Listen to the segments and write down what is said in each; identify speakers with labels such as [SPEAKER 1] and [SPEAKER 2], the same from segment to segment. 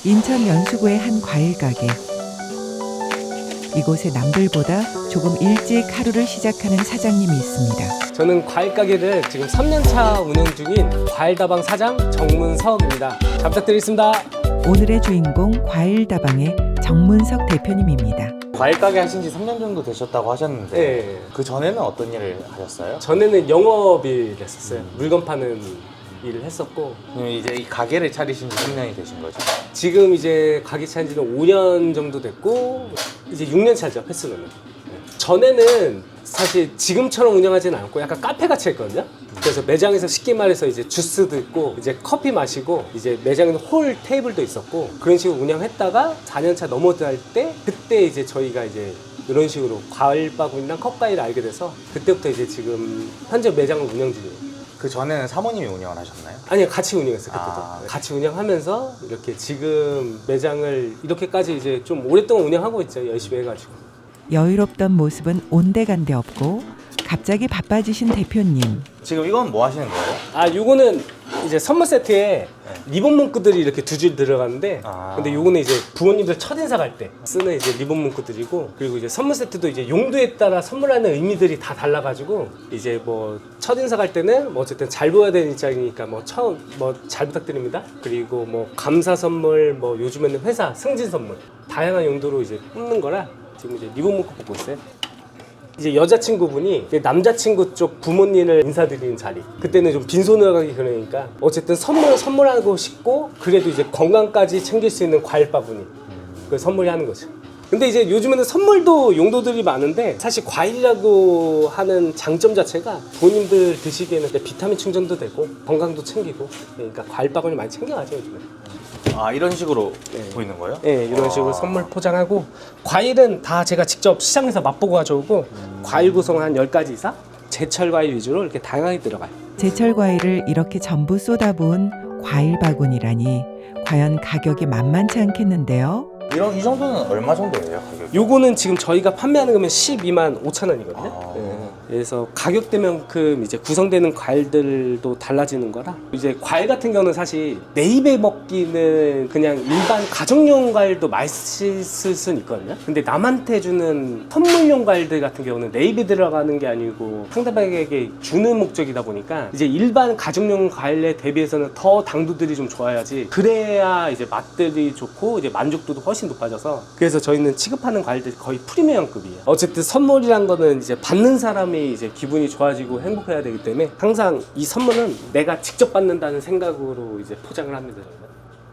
[SPEAKER 1] 인천 연수구의 한 과일 가게. 이곳에 남들보다 조금 일찍 하루를 시작하는 사장님이 있습니다.
[SPEAKER 2] 저는 과일 가게를 지금 3년차 운영 중인 과일다방 사장 정문석입니다. 잘 부탁드리겠습니다.
[SPEAKER 1] 오늘의 주인공 과일다방의 정문석 대표님입니다.
[SPEAKER 3] 과일 가게 하신 지 3년 정도 되셨다고 하셨는데
[SPEAKER 2] 네.
[SPEAKER 3] 그 전에는 어떤 일을 하셨어요?
[SPEAKER 2] 전에는 영업일 했었어요. 물건 파는 일을 했었고,
[SPEAKER 3] 그럼 이제 이 가게를 차리신 지 3년이 되신 거죠?
[SPEAKER 2] 지금 이제 가게 차린 지는 5년 정도 됐고, 이제 6년 차죠, 횟수로는. 전에는 사실 지금처럼 운영하지는 않고 약간 카페 같이 했거든요. 그래서 매장에서 쉽게 말해서 이제 주스도 있고, 이제 커피 마시고, 이제 매장에는 홀 테이블도 있었고, 그런 식으로 운영했다가 4년차 넘어갈 때, 그때 이제 저희가 이제 이런 식으로 과일 바구니랑 컵과일을 알게 돼서, 그때부터 이제 지금 현재 매장을 운영 중이에요.
[SPEAKER 3] 그 전에는 사모님이 운영을 하셨나요?
[SPEAKER 2] 아니요, 같이 운영했어요, 그때도.
[SPEAKER 3] 아.
[SPEAKER 2] 같이 운영하면서 이렇게 지금 매장을 이렇게까지 이제 좀 오랫동안 운영하고 있죠, 열심히 해가지고.
[SPEAKER 1] 여유롭던 모습은 온데간데 없고 갑자기 바빠지신 대표님.
[SPEAKER 3] 지금 이건 뭐 하시는 거예요?
[SPEAKER 2] 아, 요거는 이제 선물 세트에 리본 문구들이 이렇게 두 줄 들어가는데,
[SPEAKER 3] 아.
[SPEAKER 2] 근데 요거는 이제 부모님들 첫인사 갈 때 쓰는 이제 리본 문구들이고, 그리고 이제 선물 세트도 이제 용도에 따라 선물하는 의미들이 다 달라가지고, 이제 뭐 첫인사 갈 때는 뭐 어쨌든 잘 보여야 되는 입장이니까 뭐 처음 뭐 잘 부탁드립니다. 그리고 뭐 감사 선물, 뭐 요즘에는 회사 승진 선물, 다양한 용도로 이제 뽑는 거라 지금 이제 리본 문구 뽑고 있어요. 이제 여자친구분이 이제 남자친구 쪽 부모님을 인사드리는 자리, 그때는 좀 빈손으로 가기 그러니까 어쨌든 선물하고 싶고, 그래도 이제 건강까지 챙길 수 있는 과일 바구니 그 선물하는 거죠. 근데 이제 요즘에는 선물도 용도들이 많은데, 사실 과일이라고 하는 장점 자체가 본인들 드시기에는 비타민 충전도 되고 건강도 챙기고, 그러니까 과일 바구니 많이 챙겨가죠 요즘에.
[SPEAKER 3] 아, 이런 식으로
[SPEAKER 2] 네.
[SPEAKER 3] 보이는 거예요?
[SPEAKER 2] 네, 이런 식으로 선물 포장하고, 과일은 다 제가 직접 시장에서 맛보고 가져오고, 과일 구성 한 10가지 이상? 제철 과일 위주로 이렇게 다양하게 들어가요.
[SPEAKER 1] 제철 과일을 이렇게 전부 쏟아부은 과일 바구니라니 과연 가격이 만만치 않겠는데요.
[SPEAKER 3] 이 정도는 얼마 정도예요, 가격이?
[SPEAKER 2] 요거는 지금 저희가 판매하는 거면 12만 5천 원이거든요.
[SPEAKER 3] 아.
[SPEAKER 2] 그래서 가격대만큼 이제 구성되는 과일들도 달라지는 거라, 이제 과일 같은 경우는 사실 내 입에 먹기는 그냥 일반 가정용 과일도 맛있을 수는 있거든요. 근데 남한테 주는 선물용 과일들 같은 경우는 내 입에 들어가는 게 아니고 상대방에게 주는 목적이다 보니까, 이제 일반 가정용 과일에 대비해서는 더 당도들이 좀 좋아야지, 그래야 이제 맛들이 좋고 이제 만족도도 훨씬 높아져서, 그래서 저희는 취급하는 과일들이 거의 프리미엄급이에요. 어쨌든 선물이란 거는 이제 받는 사람이 이제 기분이 좋아지고 행복해야 되기 때문에 항상 이 선물은 내가 직접 받는다는 생각으로 이제 포장을 합니다.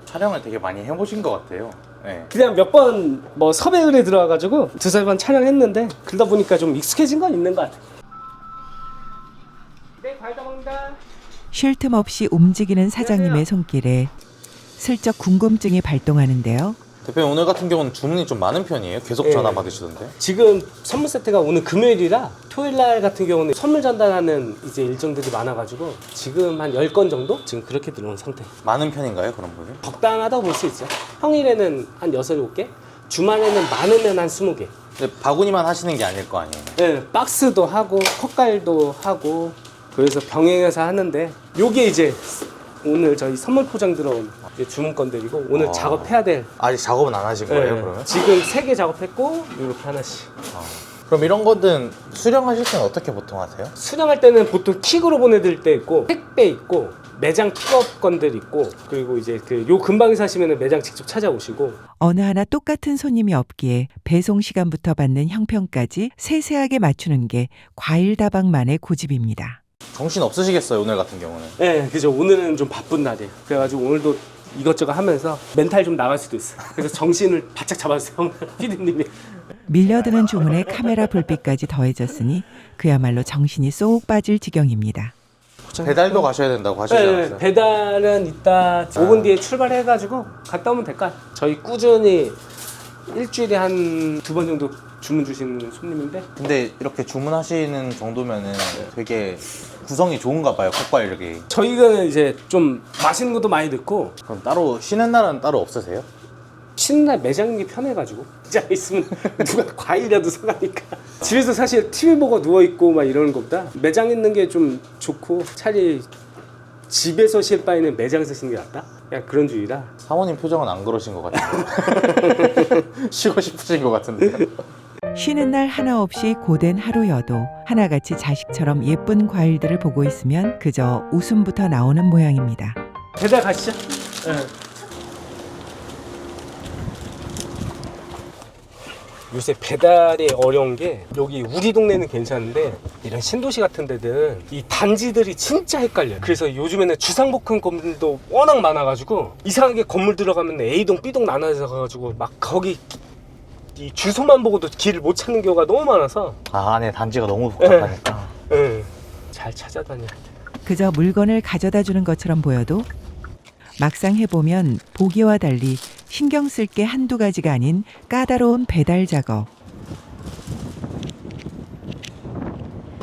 [SPEAKER 3] 촬영을 되게 많이 해보신 것 같아요. 네.
[SPEAKER 2] 그냥 몇 번 뭐 섭외 의뢰 들어와가지고 두세 번 촬영했는데, 그러다 보니까 좀 익숙해진 건 있는 것 같아요. 네, 과일 다 먹는다.
[SPEAKER 1] 쉴 틈 없이 움직이는 사장님의 손길에 슬쩍 궁금증이 발동하는데요.
[SPEAKER 3] 대표님, 오늘 같은 경우는 주문이 좀 많은 편이에요? 계속
[SPEAKER 2] 네.
[SPEAKER 3] 전화 받으시던데?
[SPEAKER 2] 지금 선물 세트가 오늘 금요일이라 토요일 날 같은 경우는 선물 전달하는 이제 일정들이 많아가지고 지금 한 10건 정도? 지금 그렇게 들어온 상태.
[SPEAKER 3] 많은 편인가요, 그런 분이?
[SPEAKER 2] 적당하다고 볼 수 있죠. 평일에는 한 6, 7개, 주말에는 많으면 한 20개.
[SPEAKER 3] 근데 바구니만 하시는 게 아닐 거 아니에요?
[SPEAKER 2] 네, 박스도 하고 컵갈도 하고, 그래서 병행해서 하는데, 요게 이제 오늘 저희 선물 포장 들어온 이제 주문건들이고, 오늘 작업해야 될.
[SPEAKER 3] 아직 작업은 안 하신 거예요,
[SPEAKER 2] 네,
[SPEAKER 3] 그러면?
[SPEAKER 2] 지금 3개 작업했고 이렇게 하나씩.
[SPEAKER 3] 그럼 이런 거는 수령하실 때는 어떻게 보통 하세요?
[SPEAKER 2] 수령할 때는 보통 킥으로 보내드릴 때 있고, 택배 있고, 매장 픽업 건들 있고, 그리고 이제 그 요 근방에 사시면 매장 직접 찾아오시고.
[SPEAKER 1] 어느 하나 똑같은 손님이 없기에 배송 시간부터 받는 형평까지 세세하게 맞추는 게 과일다방만의 고집입니다.
[SPEAKER 3] 정신 없으시겠어요, 오늘 같은 경우는?
[SPEAKER 2] 네, 그죠. 오늘은 좀 바쁜 날이에요. 그래가지고 오늘도 이것저것 하면서 멘탈 좀 나갈 수도 있어요. 그래서 정신을 바짝 잡아주세요, 피디님이.
[SPEAKER 1] 밀려드는 주문에 카메라 불빛까지 더해졌으니 그야말로 정신이 쏙 빠질 지경입니다.
[SPEAKER 3] 배달도 가셔야 된다고 하시지
[SPEAKER 2] 네,
[SPEAKER 3] 않았어요?
[SPEAKER 2] 배달은 이따 5분 뒤에 출발해가지고 갔다 오면 될까요? 저희 꾸준히 일주일에 한 2번 정도 주문 주시는 손님인데,
[SPEAKER 3] 근데 이렇게 주문하시는 정도면은 되게 구성이 좋은가 봐요, 컵과일이.
[SPEAKER 2] 저희가 이제 좀 맛있는 것도 많이 넣고,
[SPEAKER 3] 그럼 따로 쉬는 날은 따로 없으세요?
[SPEAKER 2] 쉬는 날 매장 있는 게 편해가지고, 진짜 있으면 누가 과일이라도 사가니까. 집에서 사실 TV 보고 누워있고 막 이러는 것보다 매장 있는 게 좀 좋고, 차라리 집에서 쉴 바에는 매장에서 쉬는 게 낫다? 그냥 그런 주의라.
[SPEAKER 3] 사모님 표정은 안 그러신 것 같은데. 쉬고 싶으신 것 같은데.
[SPEAKER 1] 쉬는 날 하나 없이 고된 하루여도 하나같이 자식처럼 예쁜 과일들을 보고 있으면 그저 웃음부터 나오는 모양입니다.
[SPEAKER 2] 배달 가시죠. 네. 요새 배달이 어려운 게 여기 우리 동네는 괜찮은데 이런 신도시 같은 데는 이 단지들이 진짜 헷갈려요. 그래서 요즘에는 주상복합 건물도 워낙 많아가지고 이상하게 건물 들어가면 A동 B동 나눠져 가지고 막 거기 이 주소만 보고도 길을 못 찾는 경우가 너무 많아서
[SPEAKER 3] 아, 안에 단지가 너무 복잡하니까.
[SPEAKER 2] 잘 찾아다녀야 돼.
[SPEAKER 1] 그저 물건을 가져다 주는 것처럼 보여도 막상 해보면 보기와 달리 신경 쓸 게 한두 가지가 아닌 까다로운 배달 작업.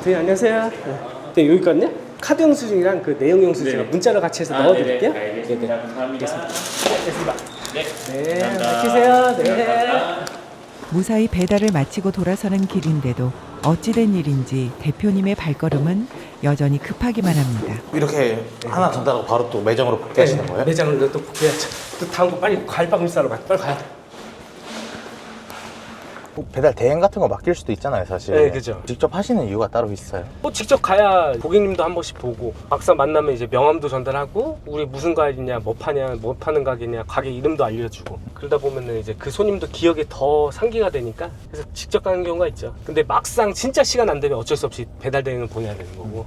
[SPEAKER 2] 네, 안녕하세요. 네, 여기 있거든요. 카드 영수증이랑 그 내용 영수증 문자로 같이 해서 넣어드릴게요.
[SPEAKER 4] 네네, 알겠습니다. 감사합니다.
[SPEAKER 2] 네, 밝히세요. 네.
[SPEAKER 1] 무사히 배달을 마치고 돌아서는 길인데도 어찌된 일인지 대표님의 발걸음은 여전히 급하기만 합니다.
[SPEAKER 3] 이렇게 하나 전달하고 바로 또 매장으로 복귀하시는 거예요?
[SPEAKER 2] 매장으로 또 복귀해야죠. 또 다음 거 빨리 과일빵 싸러 가. 빨리 가야 돼.
[SPEAKER 3] 뭐 배달 대행 같은 거 맡길 수도 있잖아요, 사실.
[SPEAKER 2] 네, 그죠.
[SPEAKER 3] 직접 하시는 이유가 따로 있어요?
[SPEAKER 2] 뭐 직접 가야 고객님도 한 번씩 보고 막상 만나면 이제 명함도 전달하고 우리 무슨 과일이냐, 뭐 파냐, 뭐 파는 가게냐, 가게 이름도 알려주고 그러다 보면은 이제 그 손님도 기억에 더 상기가 되니까 그래서 직접 가는 경우가 있죠. 근데 막상 진짜 시간 안 되면 어쩔 수 없이 배달 대행을 보내야 되는 거고.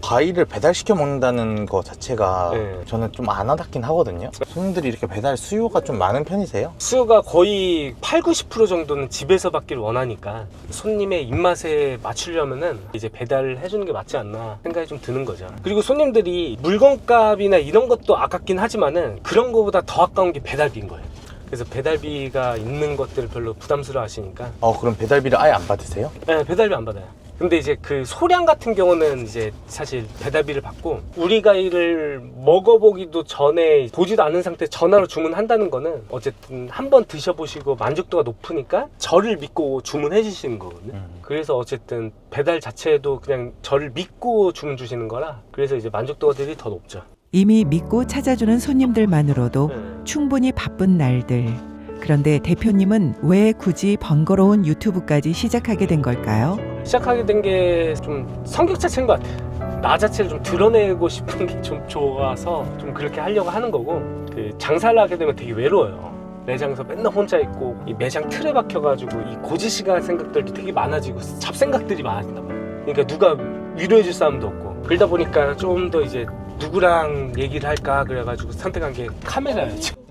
[SPEAKER 3] 과일을 배달시켜 먹는다는 거 자체가
[SPEAKER 2] 네.
[SPEAKER 3] 저는 좀 안 와닿긴 하거든요. 손님들이 이렇게 배달 수요가 좀 많은 편이세요?
[SPEAKER 2] 수요가 거의 80~90% 정도는 집에서 받기를 원하니까 손님의 입맛에 맞추려면은 이제 배달을 해주는 게 맞지 않나 생각이 좀 드는 거죠. 그리고 손님들이 물건값이나 이런 것도 아깝긴 하지만은 그런 거보다 더 아까운 게 배달비인 거예요. 그래서 배달비가 있는 것들을 별로 부담스러워 하시니까
[SPEAKER 3] 그럼 배달비를 아예 안 받으세요?
[SPEAKER 2] 네, 배달비 안 받아요. 근데 이제 그 소량 같은 경우는 이제 사실 배달비를 받고 우리 과일을 먹어보기도 전에 보지도 않은 상태 전화로 주문한다는 거는 어쨌든 한번 드셔보시고 만족도가 높으니까 저를 믿고 주문해 주시는 거거든요. 그래서 어쨌든 배달 자체도 그냥 저를 믿고 주문 주시는 거라 그래서 이제 만족도들이 더 높죠.
[SPEAKER 1] 이미 믿고 찾아주는 손님들만으로도
[SPEAKER 2] 네.
[SPEAKER 1] 충분히 바쁜 날들. 그런데 대표님은 왜 굳이 번거로운 유튜브까지 시작하게 된 걸까요?
[SPEAKER 2] 시작하게 된 게 좀 성격 자체인 것 같아요. 나 자체를 좀 드러내고 싶은 게 좀 좋아서 좀 그렇게 하려고 하는 거고 그 장사를 하게 되면 되게 외로워요. 매장에서 맨날 혼자 있고 이 매장 틀에 박혀가지고 이 고지식한 생각들도 되게 많아지고 잡생각들이 많아진단 말이에요. 그러니까 누가 위로해줄 사람도 없고 그러다 보니까 좀 더 이제 누구랑 얘기를 할까 그래가지고 선택한 게 카메라였죠.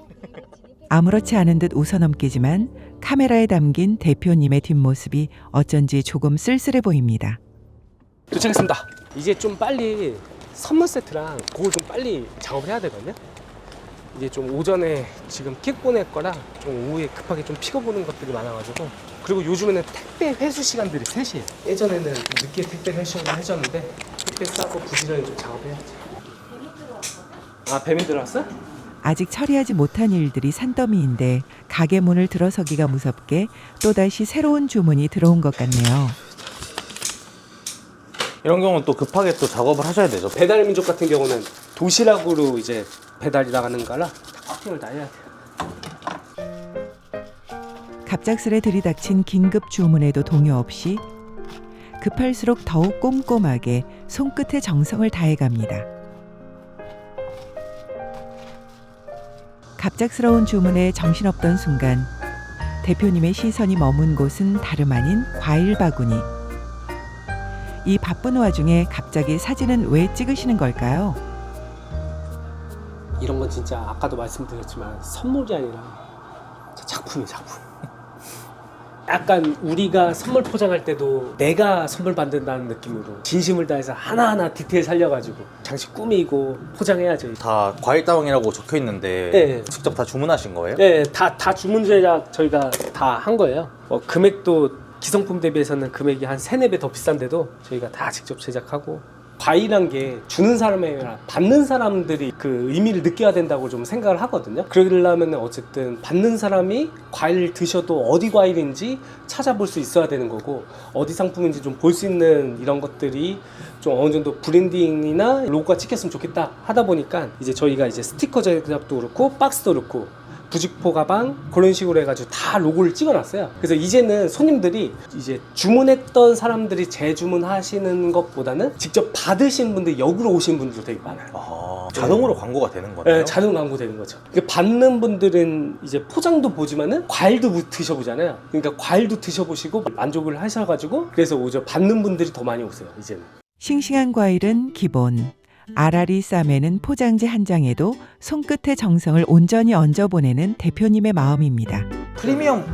[SPEAKER 1] 아무렇지 않은 듯 웃어넘기지만 카메라에 담긴 대표님의 뒷모습이 어쩐지 조금 쓸쓸해 보입니다.
[SPEAKER 2] 도착했습니다. 이제 좀 빨리 선물 세트랑 그걸 좀 빨리 작업을 해야 되거든요. 이제 좀 오전에 지금 킥 보낼 거라 좀 오후에 급하게 좀 픽어보는 것들이 많아가지고 그리고 요즘에는 택배 회수 시간들이 3시에요. 예전에는 늦게 택배 회수를 해줬는데 택배 싸고 부지런히 좀 작업해야지. 아, 뱀이 들어왔어?
[SPEAKER 1] 아직 처리하지 못한 일들이 산더미인데 가게 문을 들어서기가 무섭게 또다시 새로운 주문이 들어온 것 같네요.
[SPEAKER 3] 이런 경우는 또 급하게 또 작업을 하셔야 되죠.
[SPEAKER 2] 배달 민족 같은 경우는 도시락으로 이제 배달이 나가는 거라 커팅을 다 해야 돼요.
[SPEAKER 1] 갑작스레 들이닥친 긴급 주문에도 동요 없이 급할수록 더욱 꼼꼼하게 손끝에 정성을 다해갑니다. 갑작스러운 주문에 정신없던 순간 대표님의 시선이 머문 곳은 다름 아닌 과일 바구니. 이 바쁜 와중에 갑자기 사진은 왜 찍으시는 걸까요?
[SPEAKER 2] 이런 건 진짜 아까도 말씀드렸지만 선물이 아니라 작품이에요, 작품. 약간 우리가 선물 포장할 때도 내가 선물 받는다는 느낌으로 진심을 다해서 하나하나 디테일 살려가지고 장식 꾸미고 포장해야죠.
[SPEAKER 3] 다 과일 다방이라고 적혀 있는데
[SPEAKER 2] 네.
[SPEAKER 3] 직접 다 주문하신 거예요?
[SPEAKER 2] 네, 다 주문 제작 저희가 다 한 거예요. 금액도 기성품 대비해서는 금액이 한 3~4배 더 비싼데도 저희가 다 직접 제작하고 과일이란 게 주는 사람이 아니라 받는 사람들이 그 의미를 느껴야 된다고 좀 생각을 하거든요. 그러려면 어쨌든 받는 사람이 과일을 드셔도 어디 과일인지 찾아볼 수 있어야 되는 거고, 어디 상품인지 좀 볼 수 있는 이런 것들이 좀 어느 정도 브랜딩이나 로고가 찍혔으면 좋겠다 하다 보니까 이제 저희가 이제 스티커 제작도 그렇고 박스도 그렇고 부직포 가방 그런 식으로 해가지고 다 로고를 찍어놨어요. 그래서 이제는 손님들이 이제 주문했던 사람들이 재주문하시는 것보다는 직접 받으신 분들, 역으로 오신 분들도 되게 많아요.
[SPEAKER 3] 자동으로 광고가 되는 거네요.
[SPEAKER 2] 네, 자동 광고 되는 거죠. 그러니까 받는 분들은 이제 포장도 보지만은 과일도 드셔보잖아요. 그러니까 과일도 드셔보시고 만족을 하셔가지고 그래서 오히려 받는 분들이 더 많이 오세요. 이제는.
[SPEAKER 1] 싱싱한 과일은 기본. 아라리 쌈에는 포장지 한 장에도 손끝의 정성을 온전히 얹어보내는 대표님의 마음입니다.
[SPEAKER 3] 프리미엄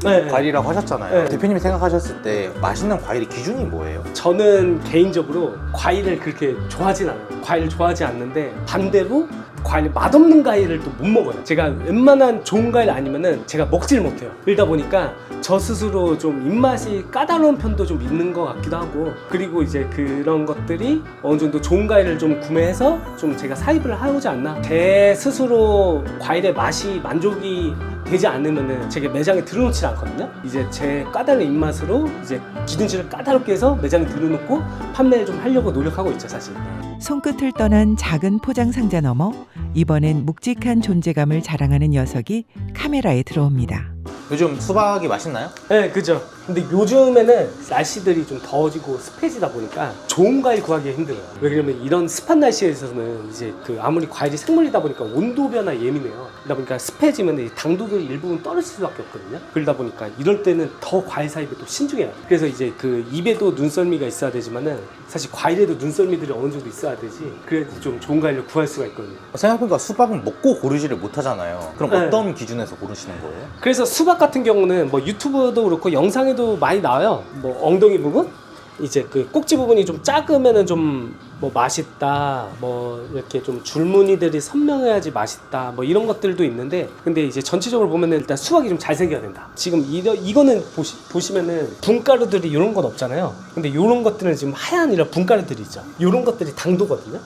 [SPEAKER 2] 네.
[SPEAKER 3] 과일이라고 하셨잖아요.
[SPEAKER 2] 네.
[SPEAKER 3] 대표님이 생각하셨을 때 맛있는 과일의 기준이 뭐예요?
[SPEAKER 2] 저는 개인적으로 과일을 그렇게 좋아하진 않아요. 과일을 좋아하지 않는데 반대로 과일 맛없는 과일을 또 못 먹어요. 제가 웬만한 좋은 과일 아니면은 제가 먹질 못해요. 그러다 보니까 저 스스로 좀 입맛이 까다로운 편도 좀 있는 것 같기도 하고, 그리고 이제 그런 것들이 어느 정도 좋은 과일을 좀 구매해서 좀 제가 사입을 하지 않나. 제 스스로 과일의 맛이 만족이 되지 않으면은 제가 매장에 들어놓지 않거든요. 이제 제 까다로운 입맛으로 이제 기준치를 까다롭게 해서 매장에 들어놓고 판매를 좀 하려고 노력하고 있죠, 사실.
[SPEAKER 1] 손끝을 떠난 작은 포장 상자 너머 이번엔 묵직한 존재감을 자랑하는 녀석이 카메라에 들어옵니다.
[SPEAKER 3] 요즘 수박이 맛있나요?
[SPEAKER 2] 네, 그죠. 근데 요즘에는 날씨들이 좀 더워지고 습해지다 보니까 좋은 과일 구하기가 힘들어요. 왜냐면 이런 습한 날씨에서는 이제 그 아무리 과일이 생물이다 보니까 온도 변화에 예민해요. 그러다 보니까 습해지면 이 당도들이 일부분 떨어질 수밖에 없거든요. 그러다 보니까 이럴 때는 더 과일 사입에 또 신중해요. 그래서 이제 그 입에도 눈썰미가 있어야 되지만은 사실 과일에도 눈썰미들이 어느 정도 있어야 되지. 그래야지 좀 좋은 과일을 구할 수가 있거든요.
[SPEAKER 3] 생각해보니까 수박은 먹고 고르지를 못하잖아요. 그럼
[SPEAKER 2] 네.
[SPEAKER 3] 어떤 기준에서 고르시는 거예요?
[SPEAKER 2] 그래서 수박 같은 경우는 뭐 유튜브도 그렇고 영상에도 많이 나와요. 뭐 엉덩이 부분, 이제 그 꼭지 부분이 좀 작으면은 좀 뭐 맛있다, 뭐 이렇게 좀 줄무늬들이 선명해야지 맛있다, 뭐 이런 것들도 있는데, 근데 이제 전체적으로 보면은 일단 수박이 좀 잘생겨야 된다. 지금 이거는 보시면은 분가루들이 이런 건 없잖아요. 근데 이런 것들은 지금 하얀 이런 분가루들이 있죠. 이런 것들이 당도거든요.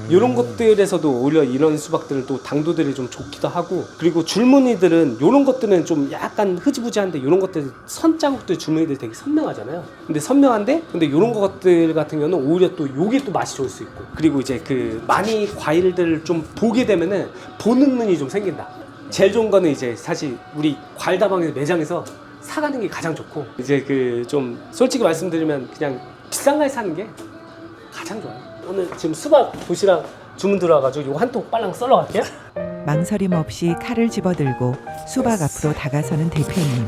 [SPEAKER 2] 이런 것들에서도 오히려 이런 수박들은 또 당도들이 좀 좋기도 하고, 그리고 줄무늬들은 이런 것들은 좀 약간 흐지부지한데 이런 것들 선자국들 줄무늬들이 되게 선명하잖아요. 근데 선명한데 근데 이런 것들 같은 경우는 오히려 또 요게 또 맛이 좋을 수 있고, 그리고 이제 그 많이 과일들을 좀 보게 되면은 보는 눈이 좀 생긴다. 제일 좋은 거는 이제 사실 우리 과일다방에서 매장에서 사가는 게 가장 좋고, 이제 그 좀 솔직히 말씀드리면 그냥 비싼 과일 사는 게 가장 좋아요. 오늘 지금 수박 도시락 주문 들어와가지고 이거 한 통 빨랑 썰러 갈게요.
[SPEAKER 1] 망설임 없이 칼을 집어들고 수박 앞으로 다가서는 대표님.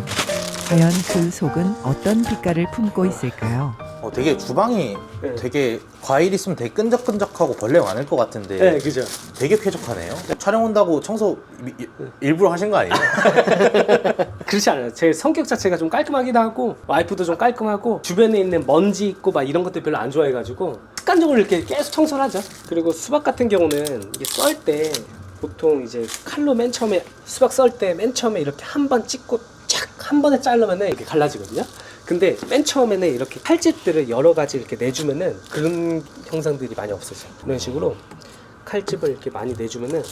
[SPEAKER 1] 과연 그 속은 어떤 빛깔을 품고 있을까요?
[SPEAKER 3] 되게 주방이
[SPEAKER 2] 네.
[SPEAKER 3] 되게 과일 있으면 되게 끈적끈적하고 벌레 많을 것 같은데
[SPEAKER 2] 네, 그죠.
[SPEAKER 3] 되게 쾌적하네요. 촬영 온다고 청소 일부러 하신 거 아니에요?
[SPEAKER 2] 그렇지 않아요. 제 성격 자체가 좀 깔끔하기도 하고, 와이프도 좀 깔끔하고, 주변에 있는 먼지 있고 막 이런 것들 별로 안 좋아해가지고 습관적으로 이렇게 계속 청소를 하죠. 그리고 수박 같은 경우는 이게 썰 때 보통 이제 칼로 맨 처음에 수박 썰 때 맨 처음에 이렇게 한 번 찍고 착 한 번에 자르면은 이렇게 갈라지거든요. 근데 맨 처음에는 이렇게 칼집들을 여러 가지 이렇게 내주면은 그런 형상들이 많이 없어져요. 이런 식으로 칼집을 이렇게 많이 내주면은,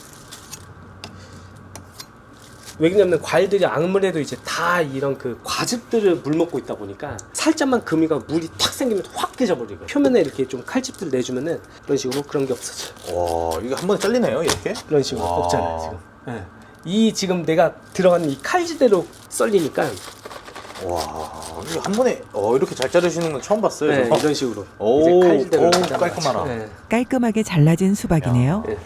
[SPEAKER 2] 왜냐면 과일들이 아무래도 이제 다 이런 그 과즙들을 물먹고 있다 보니까 살짝만 금이가 물이 탁 생기면 확 깨져버리고, 표면에 이렇게 좀 칼집들 내주면은 이런 식으로 그런 게 없어져요.
[SPEAKER 3] 와, 이게 한 번에 잘리네요, 이렇게?
[SPEAKER 2] 이런 식으로
[SPEAKER 3] 와.
[SPEAKER 2] 없잖아요 지금. 네. 이 지금 내가 들어가는 이 칼지대로 썰리니까,
[SPEAKER 3] 와, 이게 한 번에 이렇게 잘 자르시는 건 처음 봤어요.
[SPEAKER 2] 네,
[SPEAKER 3] 저.
[SPEAKER 2] 이런 식으로
[SPEAKER 3] 오,
[SPEAKER 2] 이제 칼지대로
[SPEAKER 3] 오,
[SPEAKER 2] 잘라가지고.
[SPEAKER 3] 깔끔하라.
[SPEAKER 2] 네.
[SPEAKER 1] 깔끔하게 잘라진 수박이네요.
[SPEAKER 2] 네.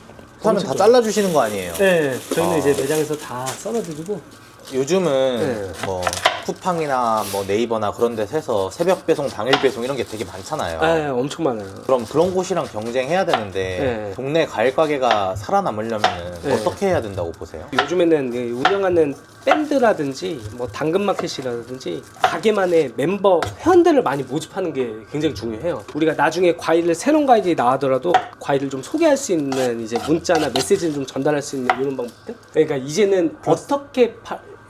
[SPEAKER 3] 하면 다 잘라주시는 거 아니에요?
[SPEAKER 2] 네, 저희는
[SPEAKER 3] 아.
[SPEAKER 2] 이제 매장에서 다 썰어드리고.
[SPEAKER 3] 요즘은
[SPEAKER 2] 네.
[SPEAKER 3] 뭐 쿠팡이나 뭐 네이버나 그런 데서 해서 새벽 배송, 당일 배송 이런 게 되게 많잖아요.
[SPEAKER 2] 네, 엄청 많아요.
[SPEAKER 3] 그럼 그런 곳이랑 경쟁해야 되는데
[SPEAKER 2] 네.
[SPEAKER 3] 동네 과일 가게가 살아남으려면
[SPEAKER 2] 네.
[SPEAKER 3] 어떻게 해야 된다고 보세요?
[SPEAKER 2] 요즘에는 운영하는 밴드라든지 뭐 당근마켓이라든지 가게만의 member 회원들을 많이 모집하는 게 굉장히 중요해요. 우리가 나중에 과일을 새로운 과일이 나오더라도 과일을 좀 소개할 수 있는 이제 문자나 메시지를 좀 전달할 수 있는 이런 방법들. 그러니까 이제는 어떻게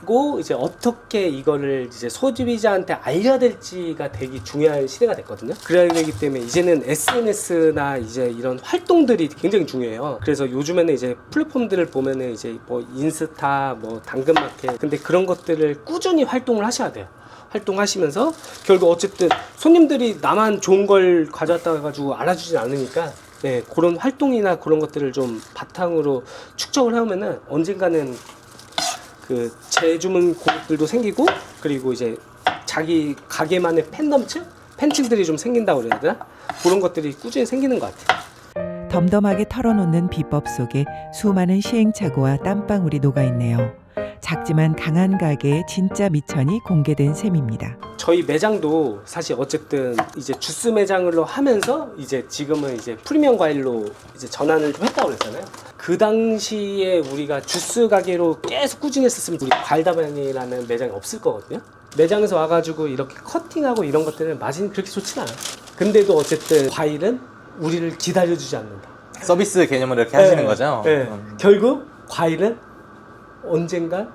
[SPEAKER 2] 고 이제 어떻게 이거를 이제 소비자한테 알려야 될지가 되게 중요한 시대가 됐거든요. 그래야 되기 때문에 이제는 SNS나 이제 이런 활동들이 굉장히 중요해요. 그래서 요즘에는 이제 플랫폼들을 보면은 이제 뭐 인스타, 뭐 당근마켓, 근데 그런 것들을 꾸준히 활동을 하셔야 돼요. 활동하시면서 결국 어쨌든 손님들이 나만 좋은 걸 가져왔다 가지고 알아주진 않으니까 네, 그런 활동이나 그런 것들을 좀 바탕으로 축적을 해오면은 언젠가는 그 재주문 고객들도 생기고 그리고 이제 자기 가게만의 팬층들이 좀 생긴다고 그래야 되나? 그런 것들이 꾸준히 생기는 것 같아요.
[SPEAKER 1] 덤덤하게 털어놓는 비법 속에 수많은 시행착오와 땀방울이 녹아있네요. 작지만 강한 가게의 진짜 미천이 공개된 셈입니다.
[SPEAKER 2] 저희 매장도 사실 어쨌든 이제 주스 매장으로 하면서 이제 지금은 이제 프리미엄 과일로 이제 전환을 좀 했다고 그랬잖아요. 그 당시에 우리가 주스 가게로 계속 꾸준히 했었으면 우리 과일다방이라는 매장이 없을 거거든요. 매장에서 와가지고 이렇게 커팅하고 이런 것들은 맛이 그렇게 좋진 않아요. 근데도 어쨌든 과일은 우리를 기다려주지 않는다.
[SPEAKER 3] 서비스 개념으로 이렇게 하시는 거죠?
[SPEAKER 2] 네. 결국 과일은 언젠가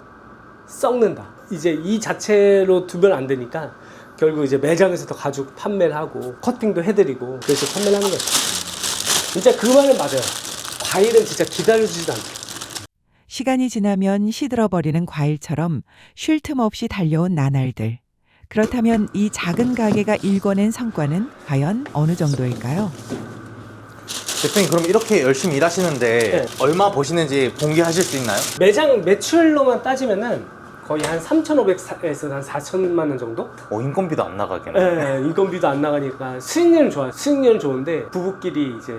[SPEAKER 2] 썩는다. 이제 이 자체로 두면 안 되니까 결국 이제 매장에서도 가지고 판매를 하고 커팅도 해드리고 그래서 판매를 하는 거죠. 진짜 그 말은 맞아요. 과일은 진짜 기다려주지도 않죠.
[SPEAKER 1] 시간이 지나면 시들어버리는 과일처럼 쉴 틈 없이 달려온 나날들. 그렇다면 이 작은 가게가 일궈낸 성과는 과연 어느 정도일까요?
[SPEAKER 3] 대표님 그럼 이렇게 열심히 일하시는데
[SPEAKER 2] 네.
[SPEAKER 3] 얼마 버시는지 공개하실 수 있나요?
[SPEAKER 2] 매장 매출로만 따지면은 거의 한 3,500에서 한 4천만 원 정도?
[SPEAKER 3] 인건비도 안 나가겠네.
[SPEAKER 2] 네, 인건비도 안 나가니까 수익률은 좋아요. 수익률은 좋은데 부부끼리 이제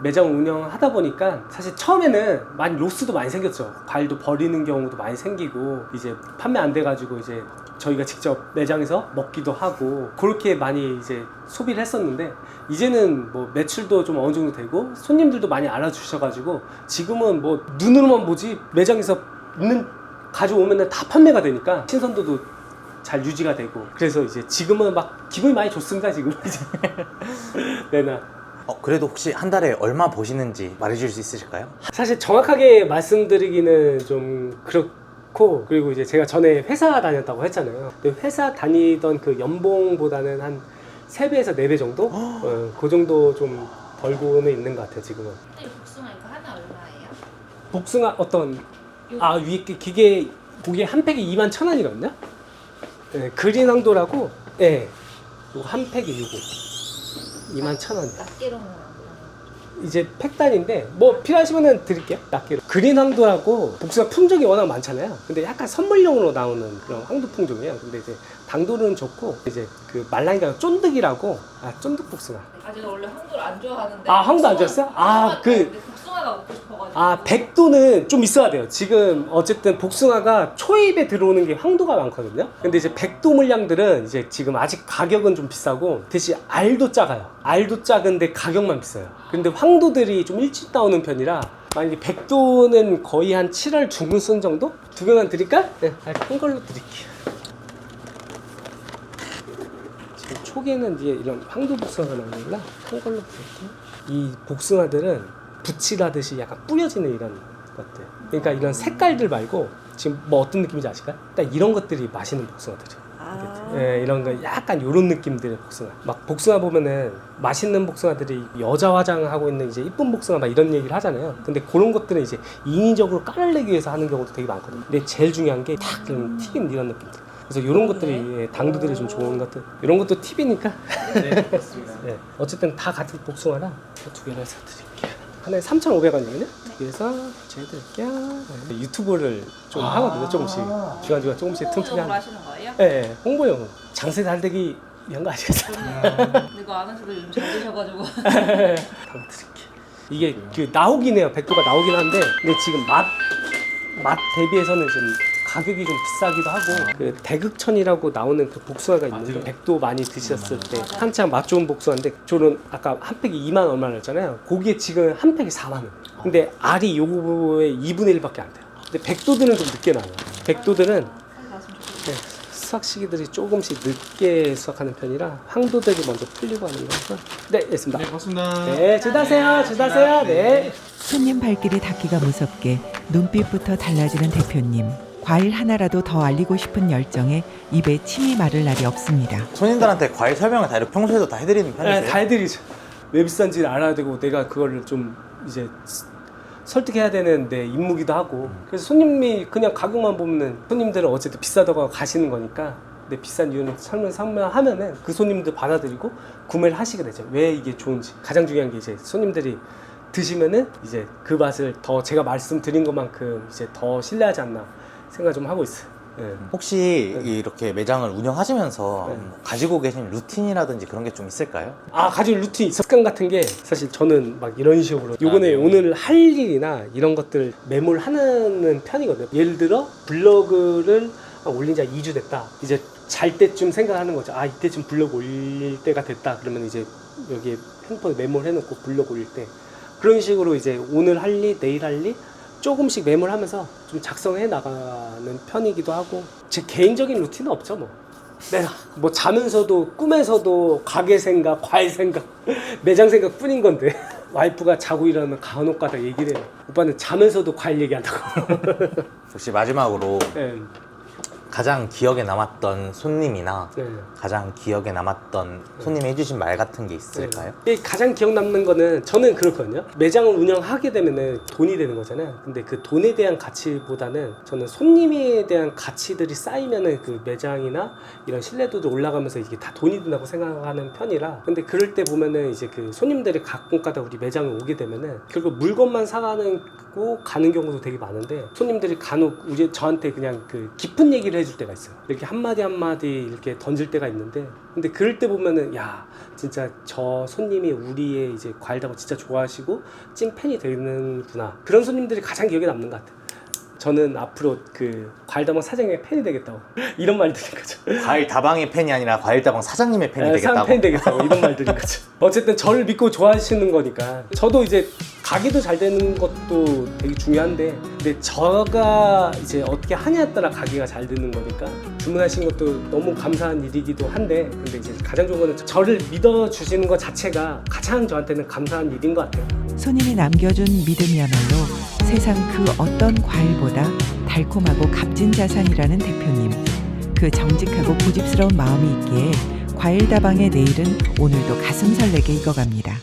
[SPEAKER 2] 매장 운영하다 보니까 사실 처음에는 많이 로스도 많이 생겼죠. 과일도 버리는 경우도 많이 생기고 이제 판매 안 돼가지고 이제 저희가 직접 매장에서 먹기도 하고 그렇게 많이 이제 소비를 했었는데 이제는 뭐 매출도 좀 어느 정도 되고 손님들도 많이 알아주셔가지고 지금은 뭐 눈으로만 보지 매장에서 있는 가져오면은 다 판매가 되니까 신선도도 잘 유지가 되고 그래서 이제 지금은 막 기분이 많이 좋습니다 지금 이제 네나.
[SPEAKER 3] 그래도 혹시 한 달에 얼마 버시는지 말해줄 수 있으실까요?
[SPEAKER 2] 사실 정확하게 말씀드리기는 좀 그렇고 그리고 이제 제가 전에 회사 다녔다고 했잖아요. 근데 회사 다니던 그 연봉보다는 한 3배에서 4배 정도? 그 정도 좀 벌고는 있는 것 같아요 지금은.
[SPEAKER 4] 이 복숭아 이거 하나 얼마예요?
[SPEAKER 2] 복숭아 어떤 위에 기계 고게 한 팩이 21,000원이거든요. 네, 그린 황도라고 네, 요거 한 팩이 요거 21,000원이에요.
[SPEAKER 4] 낱개로 먹는
[SPEAKER 2] 이제 팩단인데 뭐 필요하시면은 드릴게요. 낱개로. 그린 황도라고 복숭아 품종이 워낙 많잖아요. 근데 약간 선물용으로 나오는 그런 황도 품종이에요. 근데 이제 당도는 좋고 이제 그 말랑이가 쫀득이라고 쫀득 복숭아.
[SPEAKER 4] 아 제가 원래 황도를 안 좋아하는데
[SPEAKER 2] 황도 안 좋아했어요?
[SPEAKER 4] 복숭아가 먹고 싶어가지고
[SPEAKER 2] 백도는 좀 있어야 돼요. 지금 어쨌든 복숭아가 초입에 들어오는 게 황도가 많거든요. 근데 이제 백도 물량들은 이제 지금 아직 가격은 좀 비싸고 대신 알도 작아요. 알도 작은데 가격만 비싸요. 근데 황도들이 좀 일찍 나오는 편이라 만약에 백도는 거의 한 7월 중순 정도? 2개만 드릴까? 네, 큰 걸로 드릴게요. 지금 초기에는 이제 이런 황도 복숭아가 나오는구나. 큰 걸로 드릴게요. 이 복숭아들은 붓칠하듯이 약간 뿌려지는 이런 것들. 그러니까 이런 색깔들 말고 지금 뭐 어떤 느낌인지 아실까요? 딱 이런 것들이 맛있는 복숭아들이에요. 예, 이런 거 약간 이런 느낌들의 복숭아. 막 복숭아 보면은 맛있는 복숭아들이 여자 화장하고 있는 이제 이쁜 복숭아 막 이런 얘기를 하잖아요. 근데 그런 것들은 이제 인위적으로 깔아내기 위해서 하는 경우도 되게 많거든요. 근데 제일 중요한 게 딱 튀긴 이런 느낌들. 그래서 이런 것들이 당도들이 좀 좋은 것들. 이런 것도 팁이니까.
[SPEAKER 3] 네, 맞습니다.
[SPEAKER 2] 네, 어쨌든 다 같은 복숭아라 2개를 해서 드릴게요. 하나에 3,500원이거든요. 그래서 제해드릴게요. 네, 유튜브를 좀 하거든요. 조금씩 주간주간 조금씩 틈틈이
[SPEAKER 4] 홍보용으로
[SPEAKER 2] 하는.
[SPEAKER 4] 하시는 거예요?
[SPEAKER 2] 네, 홍보용. 장세 잘 되기 위한 거 아시겠어요?
[SPEAKER 4] 근데 이거 안 하셔도 요즘 잘 되셔가지고
[SPEAKER 2] 한번 드릴게요. 이게 그 나오긴 해요. 백도가 나오긴 한데 근데 지금 맛 대비해서는 좀 가격이 좀 비싸기도 하고 그 대극천이라고 나오는 그 복숭아가 있는데 백도 많이 드셨을 때 한창 맛 좋은 복숭아인데 저는 아까 한 팩이 2만 얼마나 했잖아요. 거기에 지금 한 팩이 4만 원. 근데 알이 요거의 2분의 1밖에 안 돼요. 근데 백도들은 좀 늦게 나와요. 백도들은 네, 수확 시기들이 조금씩 늦게 수확하는 편이라 황도들이 먼저 풀리고 하는 거라서 네, 됐습니다.
[SPEAKER 3] 네, 고맙습니다.
[SPEAKER 2] 네, 주다세요. 네.
[SPEAKER 1] 손님 발길이 닿기가 무섭게 눈빛부터 달라지는 대표님. 과일 하나라도 더 알리고 싶은 열정에 입에 침이 마를 날이 없습니다.
[SPEAKER 3] 손님들한테 과일 설명을 다 평소에도 다 해드리는 편이세요?
[SPEAKER 2] 네, 다 해드리죠. 왜 비싼지를 알아야 되고 내가 그거를 좀 이제 설득해야 되는 내 임무기도 하고. 그래서 손님이 그냥 가격만 보면은 손님들은 어쨌든 비싸다고 가시는 거니까 근데 비싼 이유는 설명하면은 그 손님들 받아들이고 구매를 하시게 되죠. 왜 이게 좋은지. 가장 중요한 게 이제 손님들이 드시면은 이제 그 맛을 더 제가 말씀드린 것만큼 이제 더 신뢰하지 않나 생각 좀 하고 있어요. 네.
[SPEAKER 3] 혹시 이렇게 매장을 운영하시면서
[SPEAKER 2] 네.
[SPEAKER 3] 가지고 계신 루틴이라든지 그런 게 좀 있을까요?
[SPEAKER 2] 가지고 루틴 습관 같은 게 사실 저는 막 이런 식으로 요번에
[SPEAKER 3] 네.
[SPEAKER 2] 오늘 할 일이나 이런 것들 메모를 하는 편이거든요. 예를 들어 블로그를 올린 지 2주 됐다. 이제 잘 때쯤 생각하는 거죠. 이때쯤 블로그 올릴 때가 됐다. 그러면 이제 여기에 핸드폰에 메모를 해놓고 블로그 올릴 때 그런 식으로 이제 오늘 할 일, 내일 할 일 조금씩 메모를 하면서 좀 작성해 나가는 편이기도 하고 제 개인적인 루틴은 없죠 뭐. 내가 뭐 자면서도 꿈에서도 가게 생각, 과일 생각, 매장 생각 뿐인 건데 와이프가 자고 일어나면 간혹 가다 얘기를 해요. 오빠는 자면서도 과일 얘기한다고.
[SPEAKER 3] 혹시 마지막으로
[SPEAKER 2] 네.
[SPEAKER 3] 가장 기억에 남았던 손님이나
[SPEAKER 2] 네.
[SPEAKER 3] 가장 기억에 남았던 손님이 해주신 말 같은 게 있을까요?
[SPEAKER 2] 네. 가장 기억 남는 거는 저는 그렇거든요. 매장을 운영하게 되면은 돈이 되는 거잖아요. 근데 그 돈에 대한 가치보다는 저는 손님에 대한 가치들이 쌓이면은 그 매장이나 이런 신뢰도도 올라가면서 이게 다 돈이 든다고 생각하는 편이라. 근데 그럴 때 보면은 이제 그 손님들이 가끔 가다 우리 매장에 오게 되면은 결국 물건만 사가는 고 가는 경우도 되게 많은데 손님들이 간혹 우리 저한테 그냥 그 깊은 얘기를 해줄 때가 있어요. 이렇게 한마디 한마디 이렇게 던질 때가 있는데 근데 그럴 때 보면은 야 진짜 저 손님이 우리의 이제 과일다방 진짜 좋아하시고 찐팬이 되는구나. 그런 손님들이 가장 기억에 남는 것 같아요. 저는 앞으로 그 과일다방 사장님의 팬이 되겠다고 이런 말 드린 거죠.
[SPEAKER 3] 과일 다방의 팬이 아니라 과일 다방 사장님의 팬이 되겠다고.
[SPEAKER 2] 팬이 되겠다고 이런 말 드린 거죠. 어쨌든 저를 믿고 좋아하시는 거니까 저도 이제 가게도 잘 되는 것도 되게 중요한데 근데 저가 이제 어떻게 하냐에 따라 가게가 잘 되는 거니까 주문하신 것도 너무 감사한 일이기도 한데 근데 이제 가장 좋은 거는 저를 믿어주시는 것 자체가 가장 저한테는 감사한 일인 것 같아요.
[SPEAKER 1] 손님이 남겨준 믿음이야말로 세상 그 어떤 과일보다 달콤하고 값진 자산이라는 대표님. 그 정직하고 고집스러운 마음이 있기에 과일다방의 내일은 오늘도 가슴 설레게 익어갑니다.